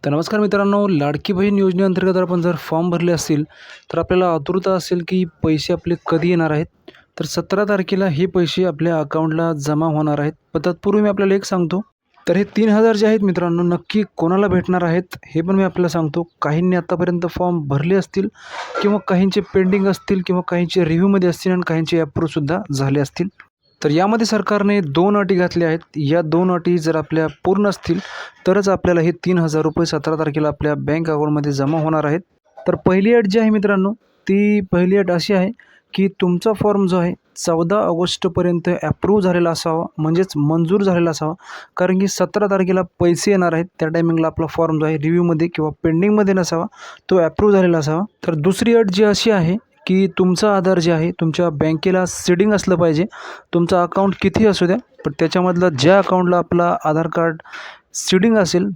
तर नमस्कार मित्रांनो, लाडकी बहीण योजनेअंतर्गत आपण जर फॉर्म भरले असतील तर आपल्याला आतुरता असेल की पैसे आपले कधी येणार आहेत. तर 17 तारखेला हे पैसे आपल्या अकाउंटला जमा होणार आहेत. पण तत्पूर्वी मी आपल्याला एक सांगतो, तर हे 3,000 जे आहेत मित्रांनो, नक्की कोणाला भेटणार आहेत हे पण मी आपल्याला सांगतो. काहींनी आतापर्यंत फॉर्म भरले असतील किंवा काहींचे पेंडिंग असतील किंवा काहींचे रिव्ह्यूमध्ये असतील आणि काहींचे अप्रूव्हसुद्धा झाले असतील. तर यामध्ये सरकारने 2 अटी घातल्या आहेत. या 2 अटी जर आपल्या पूर्ण असतील तरच आपल्याला हे 3,000 रुपये 17 तारखेला आपल्या बँक अकाउंटमध्ये जमा होणार आहेत. तर पहिली अट जी आहे मित्रांनो, ती पहिली अट अशी आहे की तुमचा फॉर्म जो आहे 14 ऑगस्टपर्यंत ॲप्रूव्ह झालेला असावा, म्हणजेच मंजूर झालेला असावा. कारण की 17 तारखेला पैसे येणार आहेत, त्या टायमिंगला आपला फॉर्म जो आहे रिव्ह्यूमध्ये किंवा पेंडिंगमध्ये नसावा, तो ॲप्रूव्ह झालेला असावा. तर दुसरी अट जी अशी आहे की तुमचा आधार जे आहे तुमच्या बँकेला सीडिंग असलं पाहिजे. तुमचं अकाउंट किती असू द्या, पण त्याच्यामधलं ज्या अकाउंटला आपला आधार कार्ड सीडिंग असेल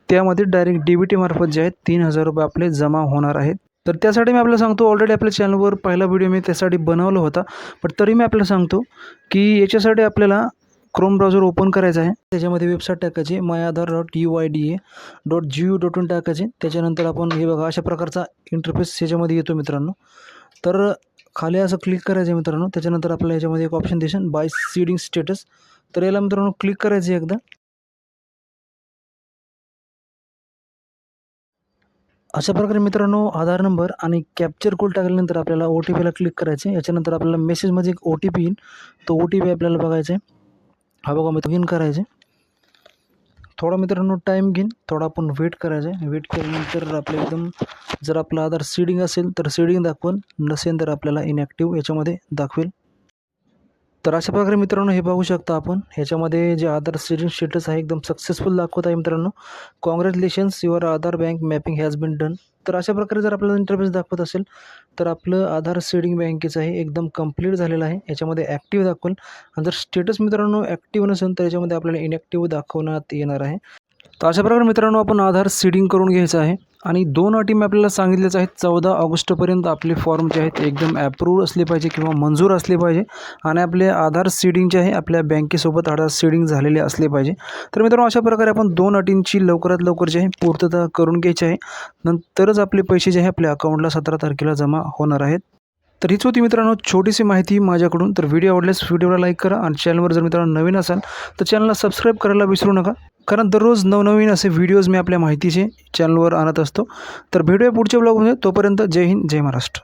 त्यामध्ये डायरेक्ट DBT मार्फत जे आहेत 3,000 रुपये आपले जमा होणार आहेत. तर त्यासाठी मी आपल्याला सांगतो, ऑलरेडी आपल्या चॅनलवर पहिला व्हिडिओ मी त्यासाठी बनवला होता, पण तरी मी आपल्याला सांगतो की याच्यासाठी आपल्याला क्रोम ब्राउझर ओपन करायचं आहे. त्याच्यामध्ये वेबसाईट टाकायची myAadhar.uida.gov.in टाकायचे. त्याच्यानंतर आपण हे बघा अशा प्रकारचा इंटरफेस याच्यामध्ये येतो मित्रांनो. तर खाली असं क्लिक करायचं आहे मित्रांनो. त्याच्यानंतर आपल्याला याच्यामध्ये एक ऑप्शन दिसेल बाय सीडिंग स्टेटस. तर याला मित्रांनो क्लिक करायचं आहे एकदा. अशा प्रकारे मित्रांनो आधार नंबर आणि कॅप्चर कोड टाकल्यानंतर आपल्याला OTPला क्लिक करायचं आहे. याच्यानंतर आपल्याला मेसेजमध्ये एक OTP येईल. तो OTP आपल्याला बघायचा आहे. हा बघा लॉग इन करायचं आहे. थोडा मित्रांनो टाईम घेईन, थोडा आपण वेट करायचं आहे. वेट केल्यानंतर आपलं एकदम जर आपलं आधार सीडिंग असेल तर सीडिंग दाखवेल, नसेल तर आपल्याला इनॅक्टिव्ह याच्यामध्ये दाखवेल. तर अशा प्रकारे मित्रांनो हे बघू शकता आपण ह्याच्यामध्ये जे आधार सीडिंग स्टेटस आहे एकदम सक्सेसफुल दाखवत आहे मित्रांनो. Congratulations, your Aadhaar bank mapping has been done. तर अशा प्रकारे जर आपल्याला इंटरफेस दाखवत असेल तर आपलं आधार सीडिंग बँकेचं आहे एकदम कंप्लीट झालेलं आहे. याच्यामध्ये ॲक्टिव्ह दाखवेल आणि जर स्टेटस मित्रांनो ॲक्टिव्ह नसेल तर याच्यामध्ये आपल्याला इनॅक्टिव्ह दाखवण्यात येणार आहे. तर अशा प्रकारे मित्रांनो आपण आधार सीडिंग करून घ्यायचं आहे. आणि 2 अटी मी आपल्याला सांगितल्याच आहेत. 14 ऑगस्टपर्यंत आपले फॉर्म जे आहेत एकदम ॲप्रूव्ह असले पाहिजे किंवा मंजूर असले पाहिजे आणि आपले आधार सीडिंग जे आहे आपल्या बँकेसोबत आधार सीडिंग झालेले असले पाहिजे. तर मित्रांनो अशा प्रकारे आपण 2 अटींची लवकरात लवकर जे आहे पूर्तता करून घ्यायची आहे. नंतरच आपले पैसे जे आहे आपल्या अकाउंटला 17 तारखेला जमा होणार आहेत. तर हीच होती मित्रांनो छोटीशी माहिती माझ्याकडून. तर व्हिडिओ आवडल्यास व्हिडिओला लाईक करा आणि चॅनलवर जर मित्रांनो नवीन असाल तर चॅनलला सबस्क्राईब करायला विसरू नका. कारण दररोज नवनवीन असे व्हिडिओज मी आपल्या माहितीचे चॅनलवर आणत असतो. तर भेटूया पुढच्या ब्लॉगमध्ये. तोपर्यंत जय हिंद, जय महाराष्ट्र.